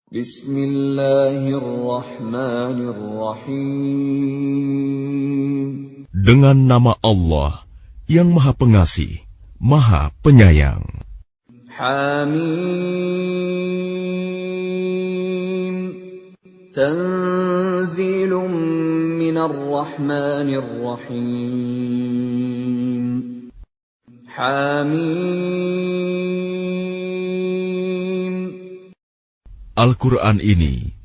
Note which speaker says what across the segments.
Speaker 1: Bismillahirrahmanirrahim.
Speaker 2: Dengan nama Allah yang Maha Pengasih, Maha Penyayang.
Speaker 1: Hamim. Tanzilun minar rahmanir rahim. Hamim.
Speaker 2: Al-Quran ini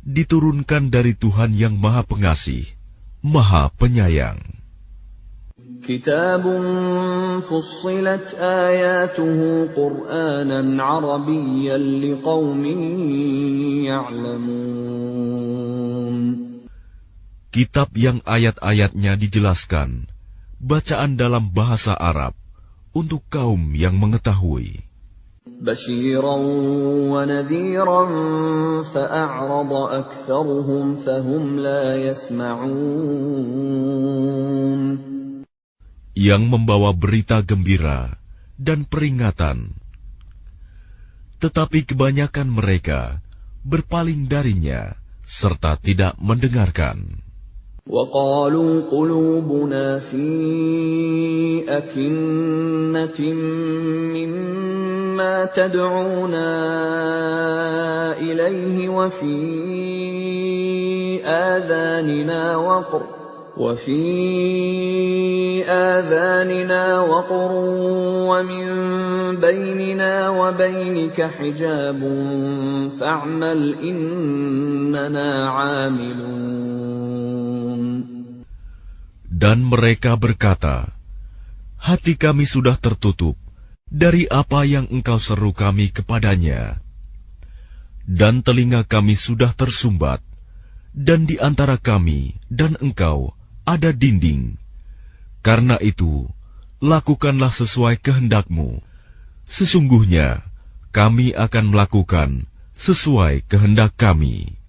Speaker 2: diturunkan dari Tuhan yang Maha Pengasih, Maha Penyayang.
Speaker 1: Kitabun fussilat ayatuhu Qur'anan Arabiyyan liqaumin ya'lamun.
Speaker 2: Kitab yang ayat-ayatnya dijelaskan, bacaan dalam bahasa Arab, untuk kaum yang mengetahui.
Speaker 1: Basyiran wa nadhiran fa'a'rada aktsaruhum fahum la yasma'un.
Speaker 2: Yang membawa berita gembira dan peringatan. Tetapi kebanyakan mereka berpaling darinya serta tidak mendengarkan.
Speaker 1: وَقَالُوا قُلُوبُنَا فِي أَكِنَّةٍ مِّمَّا تَدْعُونَا إِلَيْهِ وَفِي آذَانِنَا وَقْرٌ وَمِن بَيْنِنَا وَبَيْنِكَ حِجَابٌ فَاعْمَلْ إِنَّنَا عَامِلُونَ.
Speaker 2: Dan mereka berkata, hati kami sudah tertutup dari apa yang engkau seru kami kepadanya, dan telinga kami sudah tersumbat, dan di antara kami dan engkau ada dinding. Karena itu, lakukanlah sesuai kehendakmu. Sesungguhnya, kami akan melakukan sesuai kehendak kami.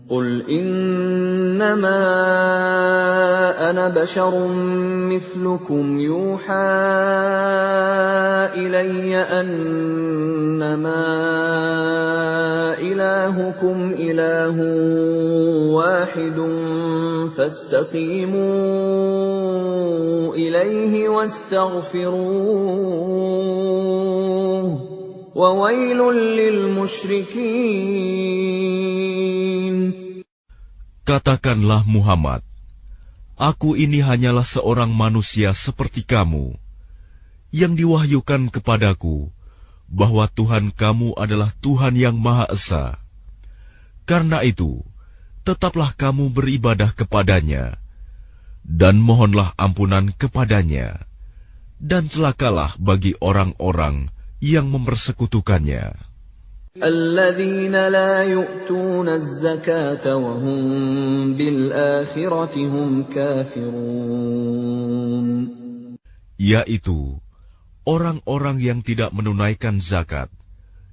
Speaker 1: قُلْ إِنَّمَا أَنَا بَشَرٌ مِّثْلُكُمْ يُوحَىٰ إِلَيَّ أَنَّمَا إِلَٰهُكُمْ إِلَٰهٌ وَاحِدٌ فَاسْتَقِيمُوا إِلَيْهِ وَاسْتَغْفِرُوهُ وَوَيْلٌ لِّلْمُشْرِكِينَ.
Speaker 2: Katakanlah Muhammad, aku ini hanyalah seorang manusia seperti kamu, yang diwahyukan kepadaku bahwa Tuhan kamu adalah Tuhan yang Maha Esa. Karena itu, tetaplah kamu beribadah kepadanya, dan mohonlah ampunan kepadanya, dan celakalah bagi orang-orang yang mempersekutukannya.
Speaker 1: الَّذِينَ لَا يُؤْتُونَ الزَّكَاةَ وَهُمْ بِالْآخِرَةِ هُمْ كَافِرُونَ.
Speaker 2: Yaitu orang-orang yang tidak menunaikan zakat,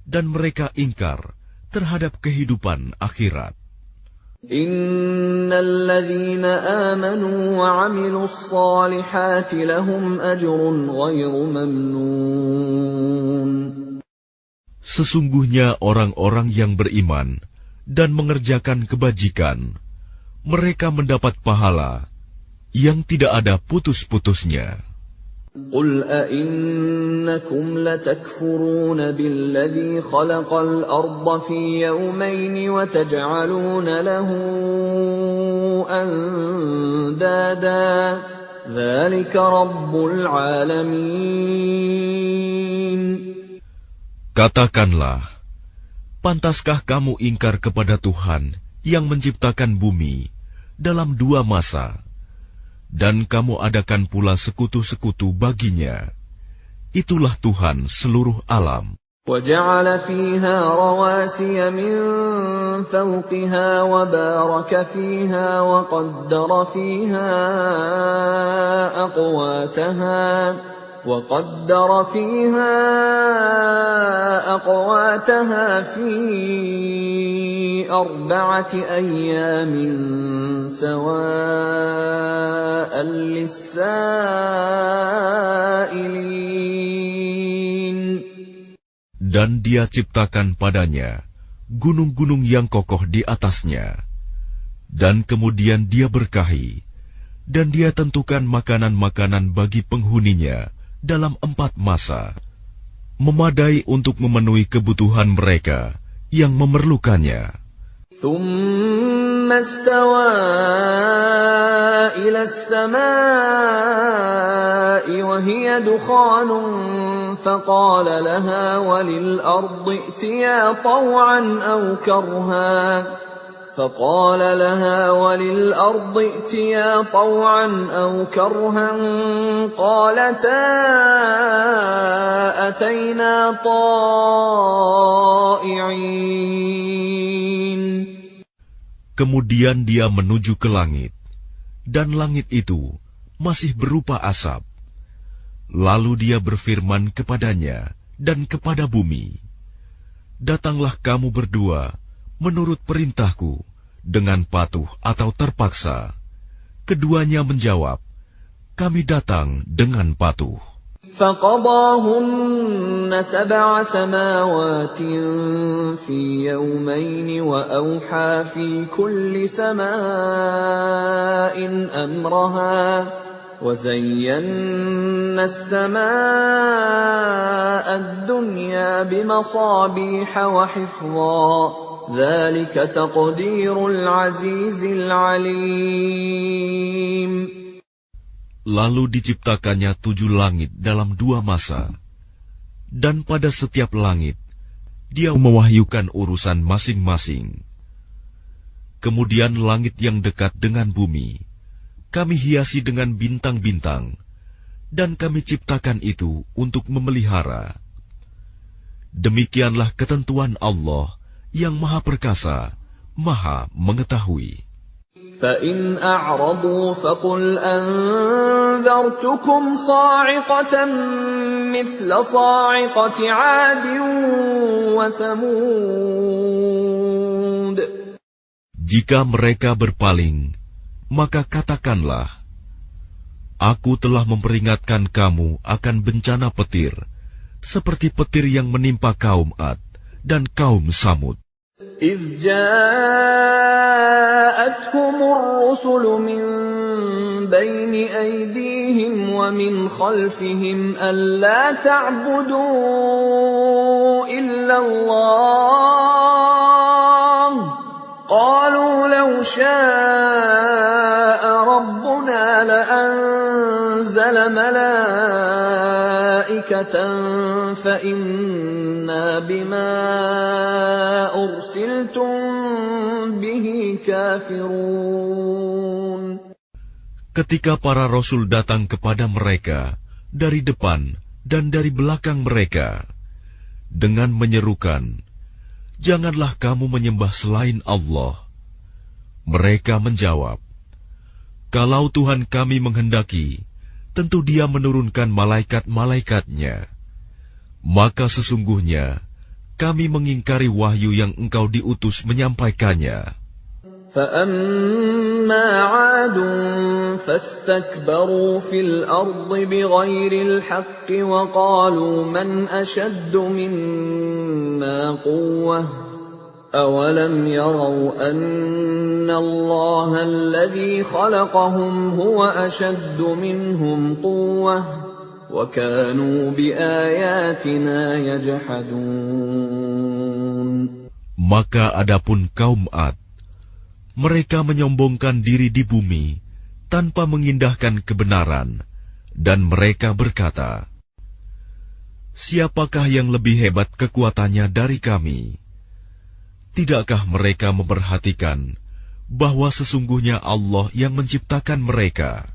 Speaker 2: dan mereka ingkar terhadap kehidupan akhirat.
Speaker 1: إِنَّ الَّذِينَ آمَنُوا وَعَمِلُوا الصَّالِحَاتِ لَهُمْ أَجْرٌ غَيْرُ مَمْنُونٍ.
Speaker 2: Sesungguhnya orang-orang yang beriman dan mengerjakan kebajikan, mereka mendapat pahala yang tidak ada putus-putusnya.
Speaker 1: قُلْ أَئِنَّكُمْ لَتَكْفُرُونَ بِالَّذِي خَلَقَ الْأَرْضَ فِي يَوْمَيْنِ وَتَجْعَلُونَ لَهُ أَندَادًا ذَلِكَ رَبُّ الْعَالَمِينَ.
Speaker 2: Katakanlah, pantaskah kamu ingkar kepada Tuhan yang menciptakan bumi dalam 2 masa, dan kamu adakan pula sekutu-sekutu baginya? Itulah Tuhan seluruh alam.
Speaker 1: وَجَعَلَ فِيهَا رَوَاسِيَ مِن فَوْقِهَا وَبَارَكَ فِيهَا وَقَدَّرَ فِيهَا أَقْوَاتَهَا فِي 4 أَيَّامٍ سَوَاءً لِّلسَّائِلِينَ.
Speaker 2: Dan Dia ciptakan padanya gunung-gunung yang kokoh di atasnya. Dan kemudian Dia berkahi, dan Dia tentukan makanan-makanan bagi penghuninya dalam 4 masa, memadai untuk memenuhi kebutuhan mereka yang memerlukannya.
Speaker 1: ثم استوى إلى السماء وهي دخان فقال لها وللأرض ائتيا طوعا أو كرها قالتا أتينا طائعين.
Speaker 2: Kemudian Dia menuju ke langit, dan langit itu masih berupa asap. Lalu Dia berfirman kepadanya dan kepada bumi, "Datanglah kamu berdua menurut perintahku dengan patuh atau terpaksa." Keduanya menjawab, "Kami datang dengan patuh."
Speaker 1: فقضاهن 7 سماوات في يومين وأوحى في كل سماء أمرها وزينا السماء الدنيا بمصابيح وحفظا ذلك تقدير العزيز العليم.
Speaker 2: Lalu diciptakannya 7 langit dalam 2 masa, dan pada setiap langit Dia mewahyukan urusan masing-masing. Kemudian langit yang dekat dengan bumi Kami hiasi dengan bintang-bintang, dan Kami ciptakan itu untuk memelihara. Demikianlah ketentuan Allah yang Maha Perkasa, Maha Mengetahui.
Speaker 1: فَإِنْ أَعْرَضُوا فَقُلْ أَنذَرْتُكُمْ صَاعِقَةً مِثْلَ صَاعِقَةِ عَادٍ وَثَمُودَ.
Speaker 2: Jika mereka berpaling, maka katakanlah, Aku telah memperingatkan kamu akan bencana petir, seperti petir yang menimpa kaum Ad dan kaum Samud.
Speaker 1: إِذْ جَاءَتْهُمُ الرُّسُلُ مِنْ بَيْنِ أَيْدِيهِمْ وَمِنْ خَلْفِهِمْ أَلَّا تَعْبُدُوا إِلَّا اللَّهَ قَالُوا لَوْ شَاءَ رَبُّنَا لَأَنزَلَ مَلَائِكَةً فَإِنَّا بِمَا أُرْسِلْتُمْ بِهِ كَافِرُونَ.
Speaker 2: Ketika para rasul datang kepada mereka dari depan dan dari belakang mereka dengan menyerukan, "Janganlah kamu menyembah selain Allah." Mereka menjawab, "Kalau Tuhan kami menghendaki, tentu Dia menurunkan malaikat-malaikatnya. Maka sesungguhnya kami mengingkari wahyu yang Engkau diutus menyampaikannya."
Speaker 1: فَأَمَّا عَادٌ فَاسْتَكْبَرُوا فِي الْأَرْضِ بِغَيْرِ الْحَقِّ وَقَالُوا مَنْ أَشَدُّ مِنَّا قُوَّةً أَوَلَمْ يَرَوْا أَنَّ اللَّهَ الَّذِي خَلَقَهُمْ هُوَ أَشَدُّ مِنْهُمْ قُوَّةً وَكَانُوا بِآيَاتِنَا يَجْحَدُونَ.
Speaker 2: Maka adapun kaum Ad, mereka menyombongkan diri di bumi tanpa mengindahkan kebenaran, dan mereka berkata, "Siapakah yang lebih hebat kekuatannya dari kami?" Tidakkah mereka memperhatikan bahwa sesungguhnya Allah yang menciptakan mereka?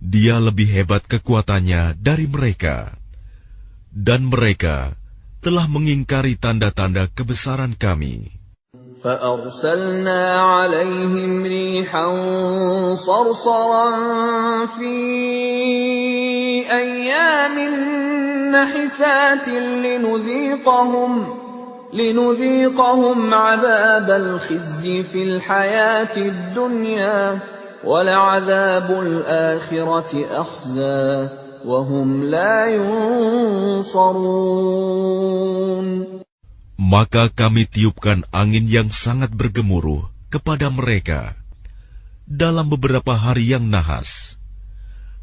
Speaker 2: Dia lebih hebat kekuatannya dari mereka, dan mereka telah mengingkari tanda-tanda kebesaran kami.
Speaker 1: فَأَرْسَلْنَا عَلَيْهِمْ رِيحًا صَرْصَرًا فِي أَيَّامٍ نَحِسَاتٍ لِنُذِيقَهُمْ عَذَابَ الْخِزْيِ فِي الْحَيَاةِ الدُّنْيَا وَلَعَذَابُ الْآخِرَةِ أَخْزَىٰ وَهُمْ لَا يُنصَرُونَ.
Speaker 2: Maka kami tiupkan angin yang sangat bergemuruh kepada mereka dalam beberapa hari yang nahas,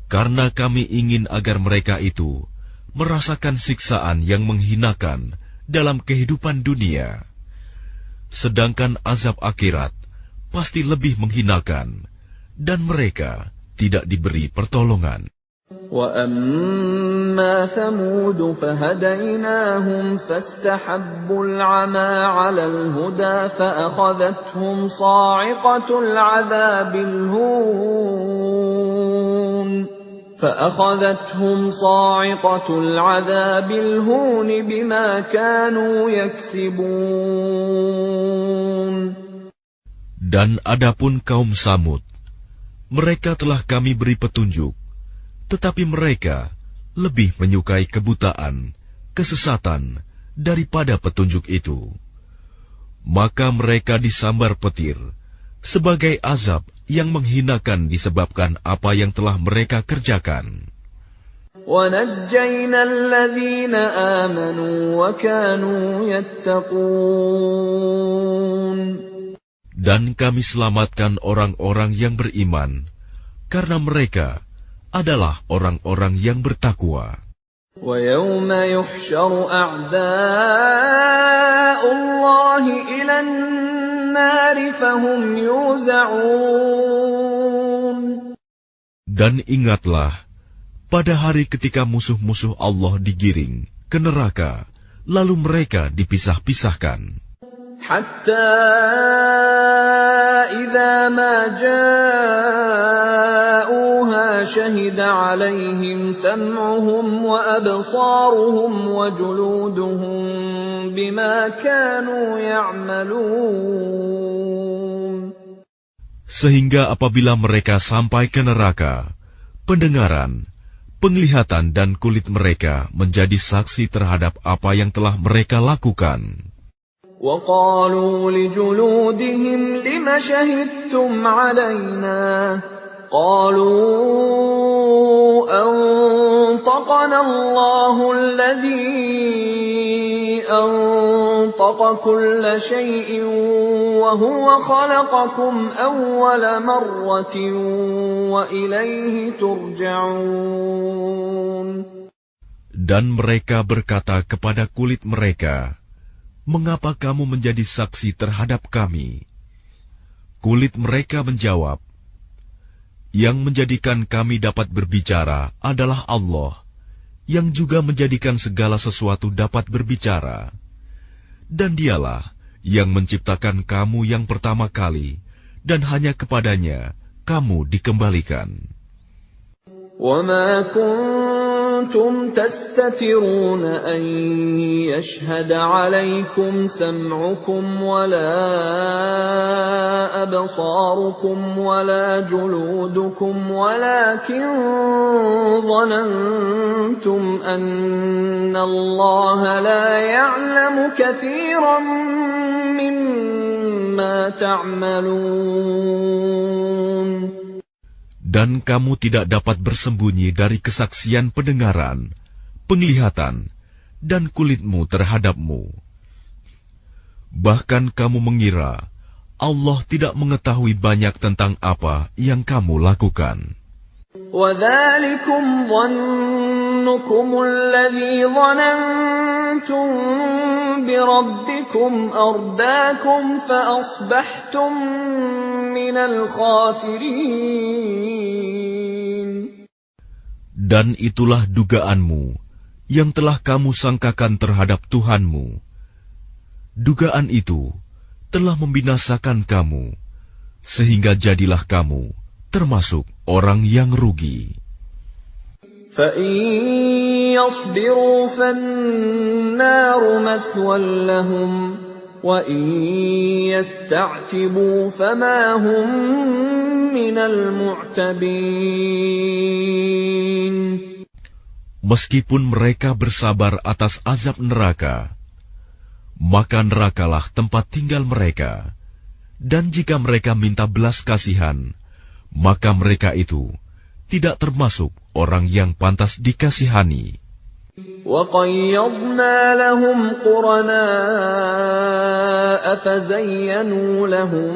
Speaker 2: karena kami ingin agar mereka itu merasakan siksaan yang menghinakan dalam kehidupan dunia, sedangkan azab akhirat pasti lebih menghinakan, dan mereka tidak diberi pertolongan.
Speaker 1: وَأَمَّا ثَمُودُ فَهَدَيْنَاهُمْ فَاسْتَحَبُّوا الْعَمَى عَلَى الْهُدَى فَأَخَذَتْهُمْ صَاعِقَةُ الْعَذَابِ الْهُونِ بِمَا كَانُوا يَكْسِبُونَ.
Speaker 2: Dan adapun kaum Samud, mereka telah kami beri petunjuk, tetapi mereka lebih menyukai kebutaan, kesesatan, daripada petunjuk itu. Maka mereka disambar petir, sebagai azab yang menghinakan disebabkan apa yang telah mereka kerjakan.
Speaker 1: وَنَجَّيْنَا الَّذِينَ آمَنُوا وَكَانُوا يَتَّقُونَ.
Speaker 2: Dan kami selamatkan orang-orang yang beriman, karena mereka adalah orang-orang yang bertakwa.
Speaker 1: وَيَوْمَ يُحْشَرُ أَعْدَاءُ اللَّهِ إِلَى النَّارِ فَهُمْ يُوزَعُونَ.
Speaker 2: Dan ingatlah, pada hari ketika musuh-musuh Allah digiring ke neraka, lalu mereka dipisah-pisahkan.
Speaker 1: حَتَّى إِذَا مَا جَاءُوهَا شَهِدَ عَلَيْهِمْ سَمْعُهُمْ وَأَبْصَارُهُمْ وَجُلُودُهُمْ بِمَا كَانُوا يَعْمَلُونَ.
Speaker 2: Sehingga apabila mereka sampai ke neraka, pendengaran, penglihatan dan kulit mereka menjadi saksi terhadap apa yang telah mereka lakukan.
Speaker 1: وَقَالُوا لِجُلُودِهِمْ لِمَ شَهِدتُّمْ عَلَيْنَا قَالُوا أَنطَقَنَا اللَّهُ الَّذِي أَنطَقَ كُلَّ شَيْءٍ وَهُوَ خَلَقَكُمْ أَوَّلَ مَرَّةٍ وَإِلَيْهِ تُرْجَعُونَ.
Speaker 2: Dan mereka berkata kepada kulit mereka, "Mengapa kamu menjadi saksi terhadap kami?" Kulit mereka menjawab, "Yang menjadikan kami dapat berbicara adalah Allah, yang juga menjadikan segala sesuatu dapat berbicara. Dan Dialah yang menciptakan kamu yang pertama kali, dan hanya kepadanya kamu dikembalikan."
Speaker 1: وَمَا كُنتُمْ تَسْتَتِرُونَ أَن يَشْهَدَ عَلَيْكُمْ سَمْعُكُمْ وَلَا أَبْصَارُكُمْ وَلَا جُلُودُكُمْ وَلَكِنْ ظَنَنْتُمْ أَنَّ اللَّهَ لَا يَعْلَمُ كَثِيرًا مِّمَّا تَعْمَلُونَ.
Speaker 2: Dan kamu tidak dapat bersembunyi dari kesaksian pendengaran, penglihatan, dan kulitmu terhadapmu. Bahkan kamu mengira Allah tidak mengetahui banyak tentang apa yang kamu lakukan.
Speaker 1: وَذَلِكُمْ ظَنُّكُمُ الَّذِي ظَنَنْتُمْ بِرَبِّكُمْ أَرْدَاكُمْ فَأَصْبَحْتُمْ مِنَ الْخَاسِرِينَ.
Speaker 2: Dan itulah dugaanmu yang telah kamu sangkakan terhadap Tuhanmu. Dugaan itu telah membinasakan kamu, sehingga jadilah kamu termasuk orang yang rugi.
Speaker 1: فَإِن يَصْبِرُوا فَالنَّارُ مَثْوًى لَهُمْ وَإِن يَسْتَعْتِبُوا فَمَا هُمْ مِنَ الْمُعْتَبِينَ.
Speaker 2: Meskipun mereka bersabar atas azab neraka, maka nerakalah tempat tinggal mereka. Dan jika mereka minta belas kasihan, maka mereka itu tidak termasuk orang yang pantas dikasihani.
Speaker 1: وَقَيَّضْنَا لَهُمْ قُرَنَاءَ فَزَيَّنُوا لَهُم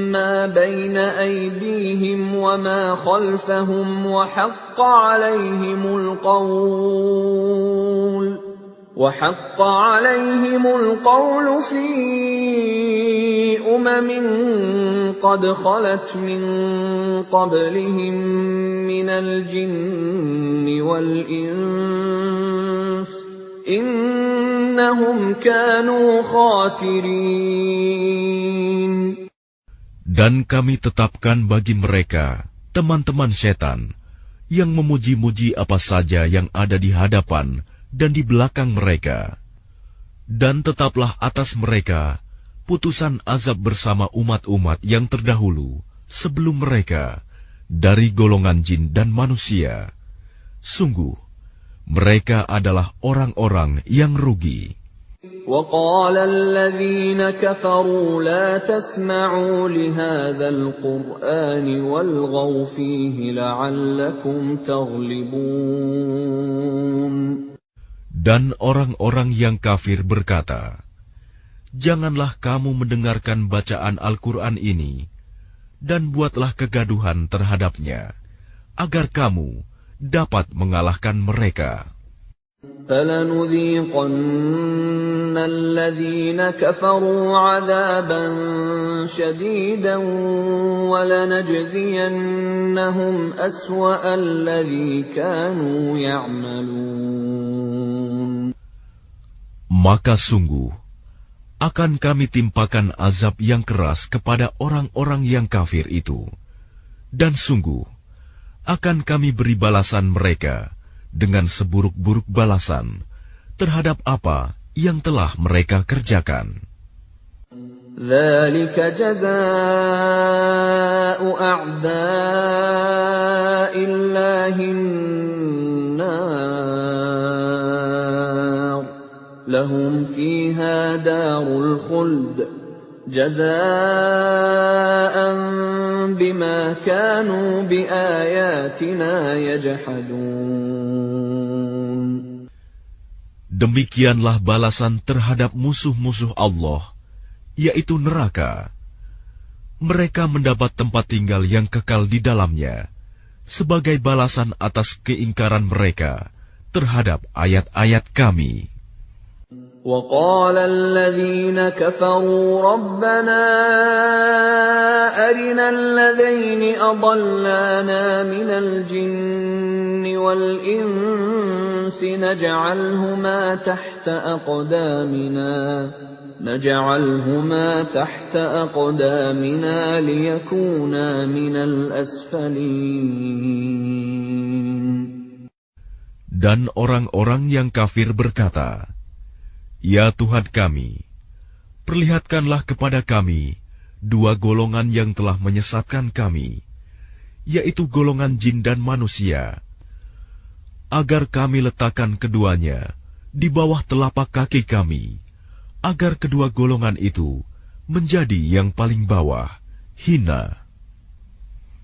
Speaker 1: مَّا بَيْنَ أَيْدِيهِمْ وَمَا خَلْفَهُمْ وَحَقَّ عَلَيْهِمُ الْقَوْلُ فِي أُمَمٍ قَدْ خَلَتْ مِن قَبْلِهِم مِّنَ الْجِنِّ وَالْإِنسِ ۖ إِنَّهُمْ كَانُوا خَاسِرِينَ.
Speaker 2: Dan kami tetapkan bagi mereka teman-teman setan yang memuji-muji apa saja yang ada di hadapan dan di belakang mereka. Dan tetaplah atas mereka putusan azab bersama umat-umat yang terdahulu sebelum mereka dari golongan jin dan manusia. Sungguh, mereka adalah orang-orang yang rugi.
Speaker 1: وَقَالَ الَّذِينَ كَفَرُوا لَا تَسْمَعُوا لِهَذَا الْقُرْآنِ وَالْغَوْا فِيهِ لَعَلَّكُمْ تَغْلِبُونَ.
Speaker 2: Dan orang-orang yang kafir berkata, janganlah kamu mendengarkan bacaan Al-Quran ini, dan buatlah kegaduhan terhadapnya, agar kamu dapat mengalahkan mereka.
Speaker 1: فَلَنُذِيقَنَّ الَّذِينَ كَفَرُوا عَذَابًا شَدِيدًا وَلَنَجْزِيَنَّهُمْ أَسْوَأَ الَّذِي كَانُوا يَعْمَلُونَ.
Speaker 2: Maka sungguh akan kami timpakan azab yang keras kepada orang-orang yang kafir itu, dan sungguh akan kami beri balasan mereka dengan seburuk-buruk balasan terhadap apa yang telah mereka kerjakan.
Speaker 1: ذَلِكَ جَزَاءُ أَعْدَاءِ اللَّهِ النَّارُ لَهُمْ فِيهَا دَارُ الْخُلْدِ جَزَاءً بِمَا كَانُوا بِآيَاتِنَا يَجْحَدُونَ.
Speaker 2: Demikianlah balasan terhadap musuh-musuh Allah, yaitu neraka. Mereka mendapat tempat tinggal yang kekal di dalamnya, sebagai balasan atas keingkaran mereka terhadap ayat-ayat Kami.
Speaker 1: وَقَالَ الَّذِينَ كَفَرُوا رَبَّنَا أَرِنَا الَّذَيْنِ أَضَلَّانَا مِنَ الْجِنِّ وَالْإِنسِ نَجْعَلْهُمَا تَحْتَ أَقْدَامِنَا لِيَكُونَا مِنَ الْأَسْفَلِينَ.
Speaker 2: Dan orang-orang yang kafir berkata, ya Tuhan kami, perlihatkanlah kepada kami dua golongan yang telah menyesatkan kami, yaitu golongan jin dan manusia, agar kami letakkan keduanya di bawah telapak kaki kami, agar kedua golongan itu menjadi yang paling bawah, hina.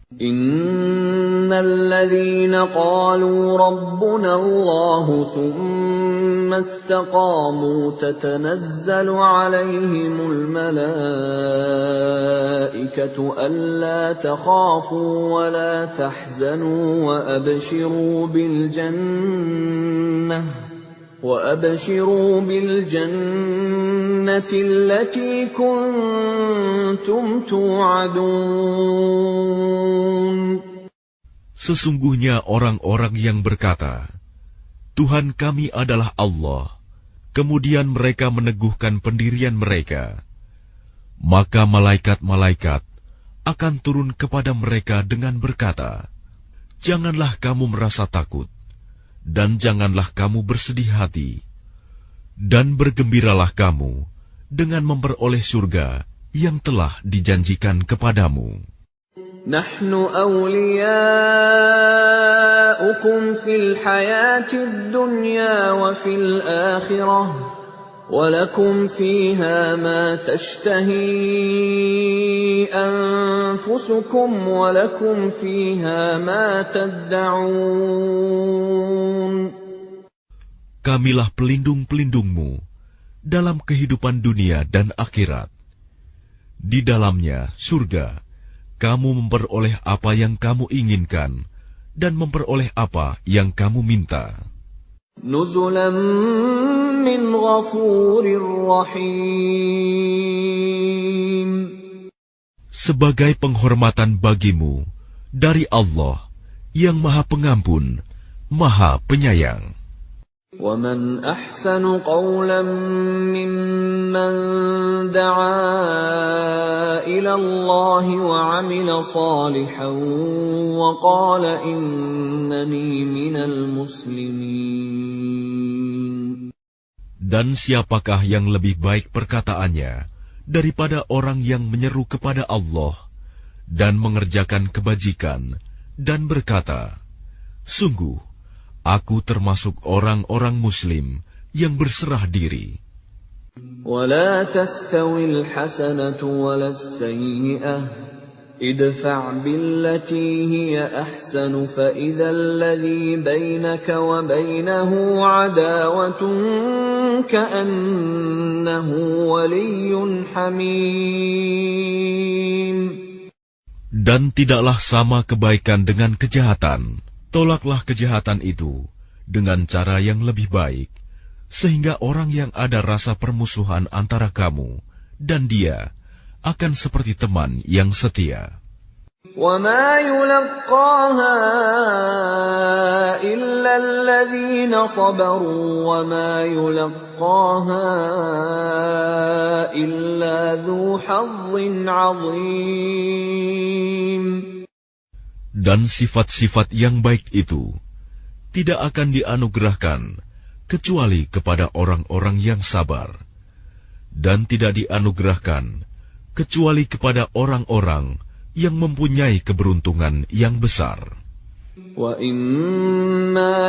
Speaker 1: إِنَّ الَّذِينَ قَالُوا رَبُّنَا اللَّهُ ثُمَّ اسْتَقَامُوا تَتَنَزَّلُ عَلَيْهِمُ الْمَلَائِكَةُ أَلَّا تَخَافُوا وَلَا تَحْزَنُوا وَأَبْشِرُوا بِالْجَنَّةِ الَّتِي كُنتُمْ تُوعَدُونَ.
Speaker 2: Sesungguhnya orang-orang yang berkata, Tuhan kami adalah Allah, kemudian mereka meneguhkan pendirian mereka, maka malaikat-malaikat akan turun kepada mereka dengan berkata, janganlah kamu merasa takut, dan janganlah kamu bersedih hati, dan bergembiralah kamu dengan memperoleh surga yang telah dijanjikan kepadamu.
Speaker 1: نحن أولياؤكم في الحياة الدنيا وفي الآخرة ولكم فيها ما تشتهي أنفسكم ولكم فيها ما تدعون.
Speaker 2: kamilah pelindung-pelindungmu dalam kehidupan dunia dan akhirat. Di dalamnya, surga, kamu memperoleh apa yang kamu inginkan dan memperoleh apa yang kamu minta.
Speaker 1: Nuzulan min ghafurir rahim.
Speaker 2: Sebagai penghormatan bagimu dari Allah yang Maha Pengampun, Maha Penyayang.
Speaker 1: وَمَنْ أَحْسَنُ قَوْلًا مِّمَّنْ دَعَا إِلَى اللَّهِ وَعَمِلَ صَالِحًا وَقَالَ إِنَّنِي مِنَ الْمُسْلِمِينَ.
Speaker 2: Dan siapakah yang lebih baik perkataannya daripada orang yang menyeru kepada Allah dan mengerjakan kebajikan dan berkata, sungguh, aku termasuk orang-orang Muslim yang berserah diri.
Speaker 1: وَلَا تَسْتَوِي الْحَسَنَةُ وَلَا السَّيِّئَةُ ادْفَعْ بِالَّتِي هِيَ أَحْسَنُ فَإِذَا الَّذِي بَيْنَكَ وَبَيْنَهُ عَدَاوَةٌ كَأَنَّهُ وَلِيٌّ حَمِيمٌ.
Speaker 2: Dan tidaklah sama kebaikan dengan kejahatan. Tolaklah kejahatan itu dengan cara yang lebih baik, sehingga orang yang ada rasa permusuhan antara kamu dan dia akan seperti teman yang setia.
Speaker 1: وَمَا يُلَقَّاهَا إِلَّا الَّذِينَ صَبَرُوا وَمَا يُلَقَّاهَا إِلَّا ذُو حَظٍّ عَظِيمٍ.
Speaker 2: Dan sifat-sifat yang baik itu tidak akan dianugerahkan kecuali kepada orang-orang yang sabar, dan tidak dianugerahkan kecuali kepada orang-orang yang mempunyai keberuntungan yang besar.
Speaker 1: وَإِمَّا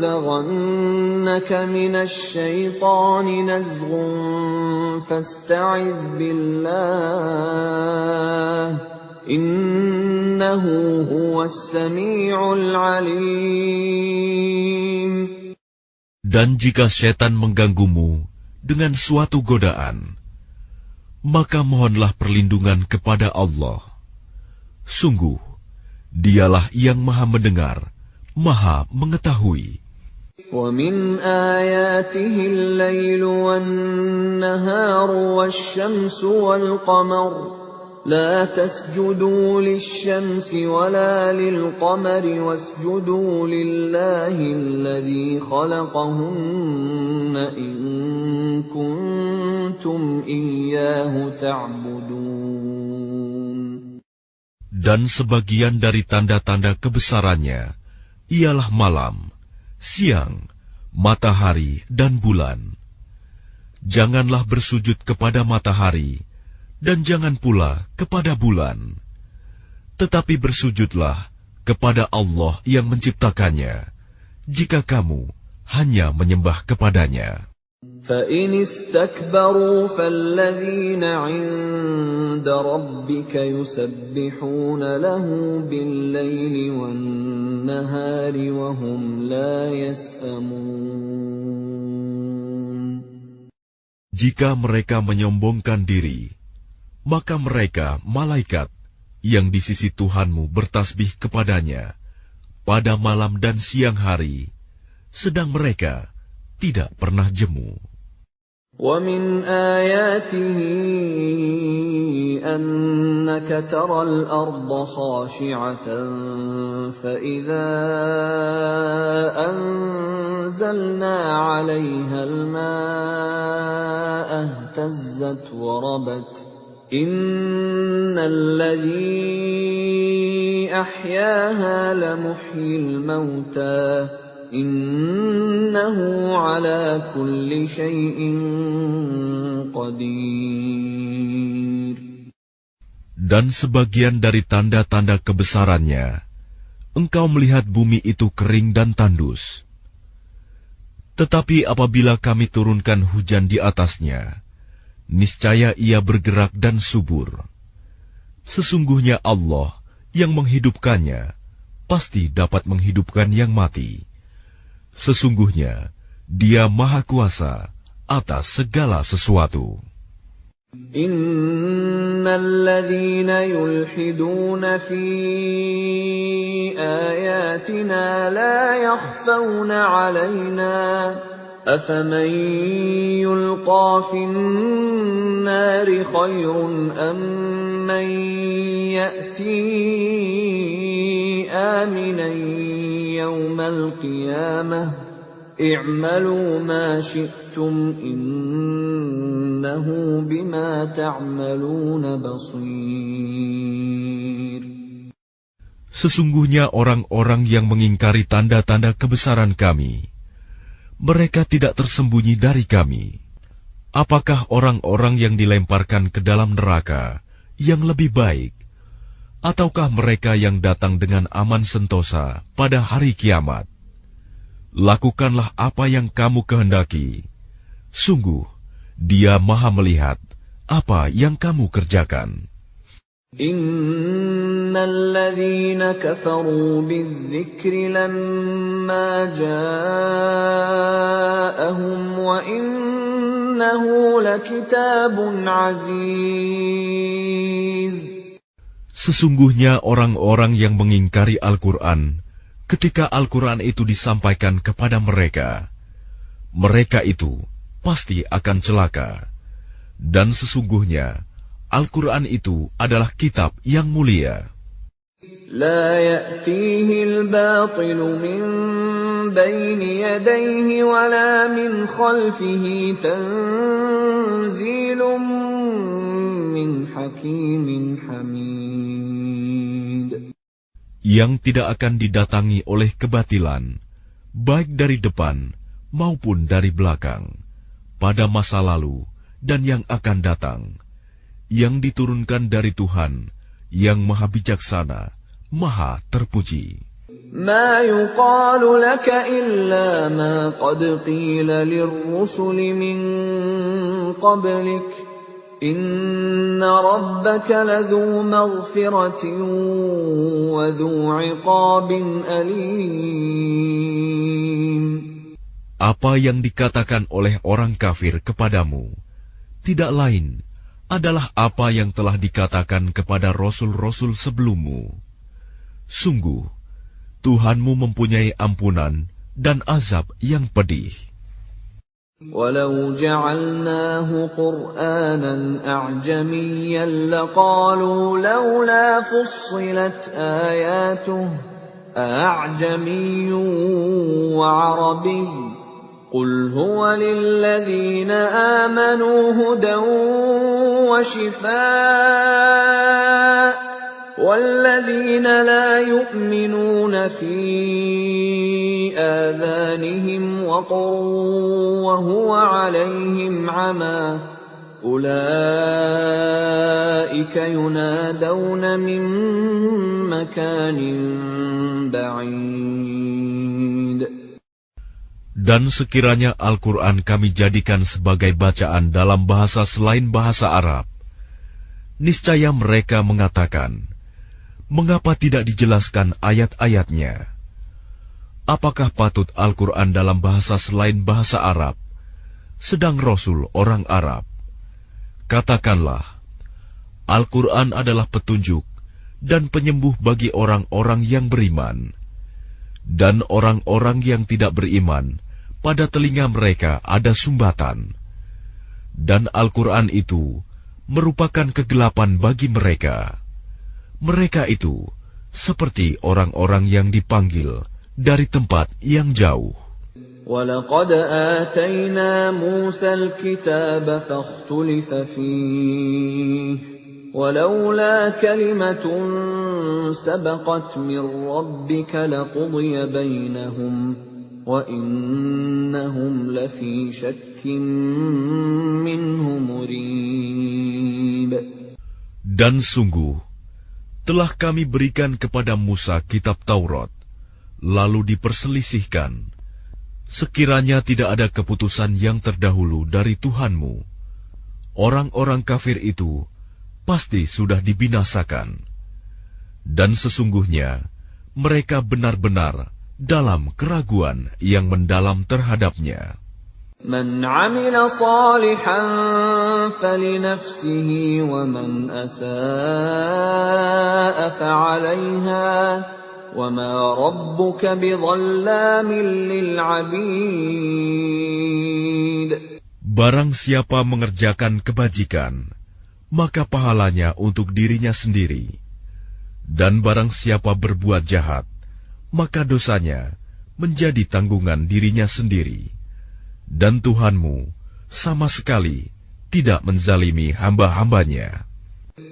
Speaker 1: يَنزَغَنَّكَ مِنَ الشَّيْطَانِ نَزْغٌ فَاسْتَعِذْ بِاللَّهِ Innahu huwas sami'ul alim.
Speaker 2: Dan jika setan mengganggumu dengan suatu godaan, maka mohonlah perlindungan kepada Allah. Sungguh, dialah yang maha mendengar, maha mengetahui.
Speaker 1: وَمِنْ آيَاتِهِ اللَّيْلُ وَالنَّهَارُ وَالشَّمْسُ وَالْقَمَرُ لا تسجدوا للشمس ولا للقمر واسجدوا لله الذي خلقهن إن كنتم إياه تعبدون.
Speaker 2: Dan sebagian dari tanda-tanda kebesarannya ialah malam, siang, matahari, dan bulan. Janganlah bersujud kepada matahari, dan jangan pula kepada bulan, tetapi bersujudlah kepada Allah yang menciptakannya, jika kamu hanya menyembah kepadanya.
Speaker 1: فَإِنِ اسْتَكْبَرُوا فَالَّذِينَ عِندَ رَبِّكَ يُسَبِّحُونَ لَهُ بِاللَّيْلِ وَالنَّهَارِ وَهُمْ لَا يَسْأَمُونَ.
Speaker 2: Jika mereka menyombongkan diri, maka mereka, malaikat, yang di sisi Tuhanmu bertasbih kepadanya pada malam dan siang hari, sedang mereka tidak pernah jemu.
Speaker 1: وَمِنْ آيَاتِهِ أَنَّكَ تَرَى الْأَرْضَ خَاشِعَةً فَإِذَا أَنزَلْنَا عَلَيْهَا الْمَاءَ اهْتَزَّتْ وَرَبَتْ إِنَّ الَّذِي أَحْيَاهَا لَمُحْيِي الْمَوْتَى إِنَّهُ عَلَى كُلِّ شَيْءٍ قَدِيرٌ.
Speaker 2: Dan sebagian dari tanda-tanda kebesarannya, engkau melihat bumi itu kering dan tandus. Tetapi apabila kami turunkan hujan di atasnya, niscaya ia bergerak dan subur. Sesungguhnya Allah yang menghidupkannya pasti dapat menghidupkan yang mati. Sesungguhnya Dia Maha Kuasa atas segala sesuatu.
Speaker 1: Innal ladzina yulhiduna fi ayatina la yakhfawna 'alaina afaman yulqa fin nari khairun amman ya'ti aminan yawmal qiyamah i'malu ma syi'tum innahu bima ta'maluna basir.
Speaker 2: Sesungguhnya orang-orang yang mengingkari tanda-tanda kebesaran Kami, mereka tidak tersembunyi dari Kami. Apakah orang-orang yang dilemparkan ke dalam neraka yang lebih baik, ataukah mereka yang datang dengan aman sentosa pada hari kiamat? Lakukanlah apa yang kamu kehendaki. Sungguh, Dia Maha melihat apa yang kamu kerjakan.
Speaker 1: Innal ladzina kafaru bidzikri lamma ja'ahum wa innahu lakitabun aziz.
Speaker 2: Sesungguhnya orang-orang yang mengingkari Al-Quran ketika Al-Quran itu disampaikan kepada mereka, mereka itu pasti akan celaka. Dan sesungguhnya Al-Quran itu adalah kitab yang mulia.
Speaker 1: La ya'tihi al-batilu min bayni yadayhi wa la min khalfihi tanzilun min hakimin hamid.
Speaker 2: Yang tidak akan didatangi oleh kebatilan, baik dari depan maupun dari belakang, pada masa lalu dan yang akan datang, yang diturunkan dari Tuhan yang Maha Bijaksana, Maha Terpuji.
Speaker 1: Ma yuqalu laka illa ma qad qila lirrusuli min qablik. Inna rabbaka ladhu maghfiratin wa dhu 'iqabin alim.
Speaker 2: Apa yang dikatakan oleh orang kafir kepadamu tidak lain adalah apa yang telah dikatakan kepada rasul-rasul sebelummu. Sungguh, Tuhanmu mempunyai ampunan dan azab yang pedih.
Speaker 1: Walau ja'alnahu Qur'anan a'jamiyyan laqalu laula fussilat ayatuhu a'jamiyyun wa 'arabiyyun qul huwa lilladhina amanu hudan wa shifaa' والذين لا يؤمنون في آذانهم وقر وهو عليهم عمى أولئك ينادون من مكان بعيد.
Speaker 2: Dan sekiranya Al-Quran kami jadikan sebagai bacaan dalam bahasa selain bahasa Arab, niscaya mereka mengatakan, mengapa tidak dijelaskan ayat-ayatnya? Apakah patut Al-Quran dalam bahasa selain bahasa Arab, sedang Rasul orang Arab? Katakanlah, Al-Quran adalah petunjuk dan penyembuh bagi orang-orang yang beriman. Dan orang-orang yang tidak beriman, pada telinga mereka ada sumbatan. Dan Al-Quran itu merupakan kegelapan bagi mereka. Mereka itu seperti orang-orang yang dipanggil dari tempat yang jauh.
Speaker 1: وَلَقَدْ آتَيْنَا مُوسَى الْكِتَابَ فَاخْتُلِفَ فِيهِ وَلَوْلَا كَلِمَةٌ سَبَقَتْ مِنْ رَبِّكَ لَقُضِيَ بَيْنَهُمْ وَإِنَّهُمْ لَفِي شَكٍّ مِّنْهُ مُرِيبٍ.
Speaker 2: Dan sungguh telah kami berikan kepada Musa kitab Taurat, lalu diperselisihkan. Sekiranya tidak ada keputusan yang terdahulu dari Tuhanmu, orang-orang kafir itu pasti sudah dibinasakan. Dan sesungguhnya mereka benar-benar dalam keraguan yang mendalam terhadapnya.
Speaker 1: Man 'amila shalihan falinafsihi wa man asaa'a fa'alayha wa ma rabbuka bidhallamin lil 'abid.
Speaker 2: Barang siapa mengerjakan kebajikan, maka pahalanya untuk dirinya sendiri. Dan barang siapa berbuat jahat, maka dosanya menjadi tanggungan dirinya sendiri. Dan Tuhanmu sama sekali tidak menzalimi hamba-hambanya.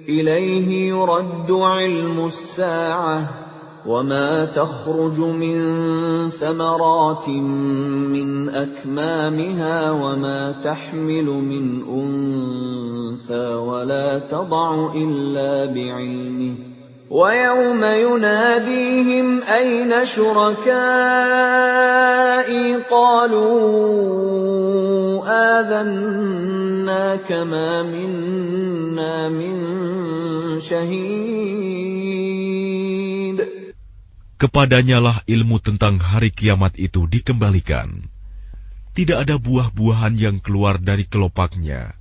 Speaker 1: Ilaihi yuraddu ilmu as-sa'ah wa ma takhruju min thamaratin min akmamiha wa ma tahmilu min untha wa la tad'u illa bi'ilmihi. وَيَوْمَ يُنَادِيهِمْ أَيْنَ شُرَكَائِي قَالُوا آذَنَّاكَ مَا مِنَّا مِنْ شَهِيدٍ.
Speaker 2: Kepadanyalah ilmu tentang hari kiamat itu dikembalikan. Tidak ada buah-buahan yang keluar dari kelopaknya,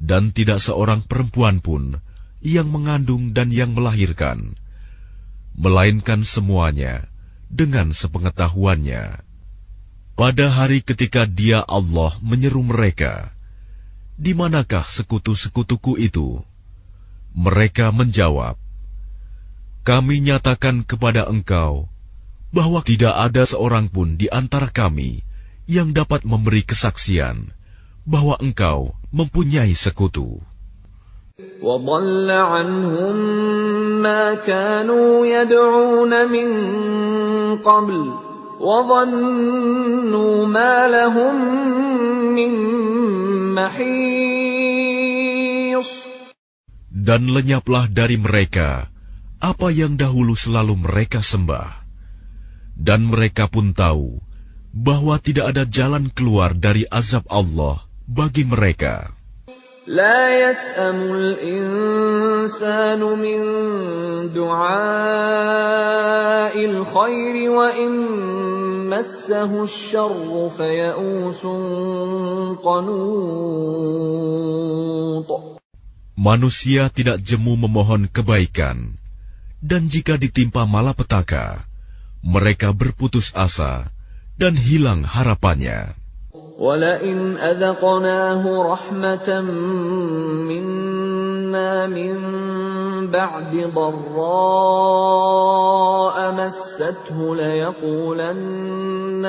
Speaker 2: dan tidak seorang perempuan pun yang mengandung dan yang melahirkan, melainkan semuanya dengan sepengetahuannya. Pada hari ketika Dia Allah menyeru mereka, "Di manakah sekutu-sekutuku itu?" Mereka menjawab, "Kami nyatakan kepada engkau bahwa tidak ada seorang pun di antara kami yang dapat memberi kesaksian bahwa engkau mempunyai sekutu."
Speaker 1: وَضَلَّ عَنْهُمْ مَا كَانُوا يَدْعُونَ مِنْ قَبْلُ وَظَنُّوا مَا لَهُمْ مِنْ مَحِيصٍ.
Speaker 2: Dan lenyaplah dari mereka apa yang dahulu selalu mereka sembah. Dan mereka pun tahu bahwa tidak ada jalan keluar dari azab Allah bagi mereka.
Speaker 1: لا يسأم الإنسان من دعاء الخير وإن مسه الشر فيئوس قنوط.
Speaker 2: Manusia tidak jemu memohon kebaikan, dan jika ditimpa malapetaka, mereka berputus asa dan hilang harapannya.
Speaker 1: وَلَئِنْ أَذَقْنَاهُ رَحْمَةً مِنَّا مِنْ بَعْدِ ضَرَّاءَ مَسَّتْهُ لَيَقُولَنَّ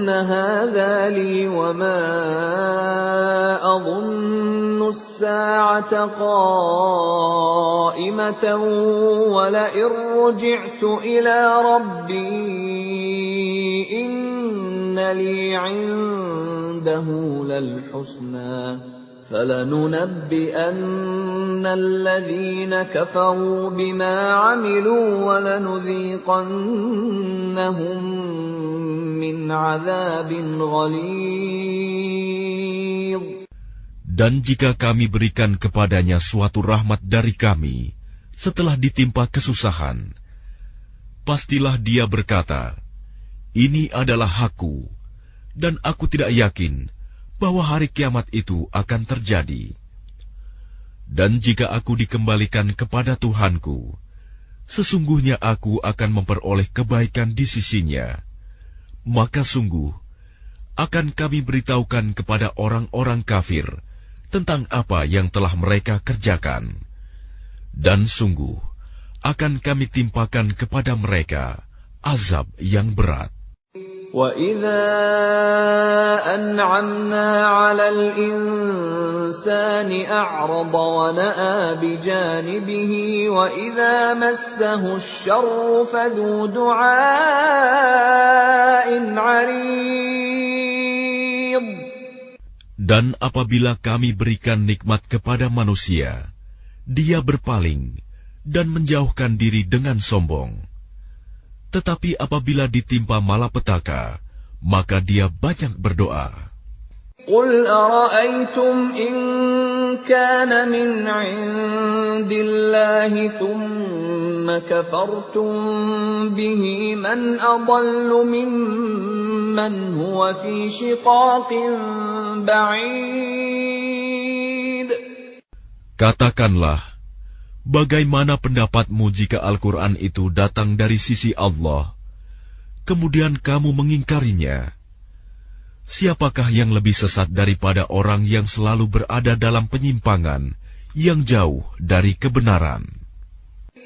Speaker 1: هَذَا لِي وَمَا أَظُنُّ السَّاعَةَ قَائِمَةً وَلَئِن رُّجِعْتُ إِلَى رَبِّي إِنَّ لِي عِندَهُ لَلْحُسْنَى فَلَنُنَبِّئَنَّ الَّذِينَ كَفَرُوا بِمَا عَمِلُوا وَلَنُذِيقَنَّهُم مِّنْ عَذَابٍ غَلِيظٍ.
Speaker 2: Dan jika kami berikan kepadanya suatu rahmat dari kami setelah ditimpa kesusahan, pastilah dia berkata, "Ini adalah hakku," dan aku tidak yakin bahwa hari kiamat itu akan terjadi. Dan jika aku dikembalikan kepada Tuhanku, sesungguhnya aku akan memperoleh kebaikan di sisinya, maka sungguh akan kami beritahukan kepada orang-orang kafir tentang apa yang telah mereka kerjakan. Dan sungguh akan kami timpakan kepada mereka azab yang berat.
Speaker 1: وَإِذَا أَنْعَمْنَا عَلَى الْإِنسَانِ أَعْرَضَ وَنَأَىٰ بِجَانِبِهِ وَإِذَا مَسَّهُ الشَّرُّ فَذُو دُعَاءٍ عَرِيضٍ.
Speaker 2: Dan apabila kami berikan nikmat kepada manusia, dia berpaling dan menjauhkan diri dengan sombong. Tetapi apabila ditimpa malapetaka, maka dia banyak berdoa.
Speaker 1: قُلْ أَرَأَيْتُمْ إِنْ كَانَ مِنْ عِنْدِ اللَّهِ ثُمَّ كفرتم به من أضل ممن هو في شقاق بعيد.
Speaker 2: Katakanlah, bagaimana pendapatmu jika Al-Quran itu datang dari sisi Allah, kemudian kamu mengingkarinya? Siapakah yang lebih sesat daripada orang yang selalu berada dalam penyimpangan yang jauh dari kebenaran?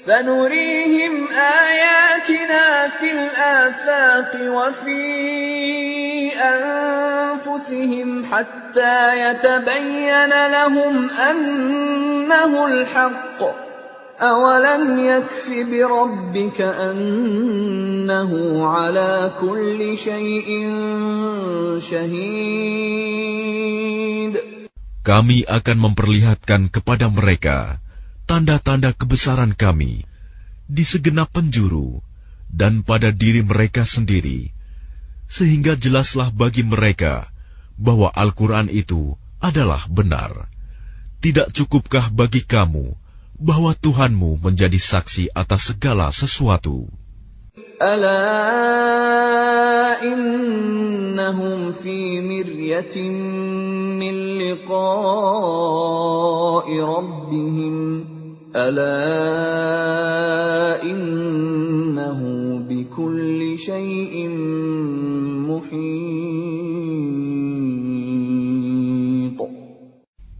Speaker 1: سنريهم آياتنا في الآفاق وفي أنفسهم حتى يتبين لهم أنه الحق أولم يكف بربك أنه على كل شيء شهيد.
Speaker 2: Kami akan memperlihatkan kepada mereka tanda-tanda kebesaran kami di segenap penjuru dan pada diri mereka sendiri, sehingga jelaslah bagi mereka bahwa Al-Quran itu adalah benar. Tidak cukupkah bagi kamu bahwa Tuhanmu menjadi saksi atas segala sesuatu?
Speaker 1: Ala innahum fi miryatin min liqa'i rabbihim. Ala innahu bikulli syai'in muhit.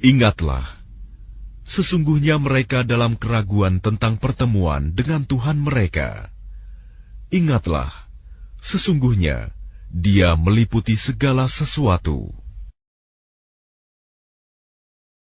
Speaker 2: Ingatlah, sesungguhnya mereka dalam keraguan tentang pertemuan dengan Tuhan mereka. Ingatlah, sesungguhnya Dia meliputi segala sesuatu.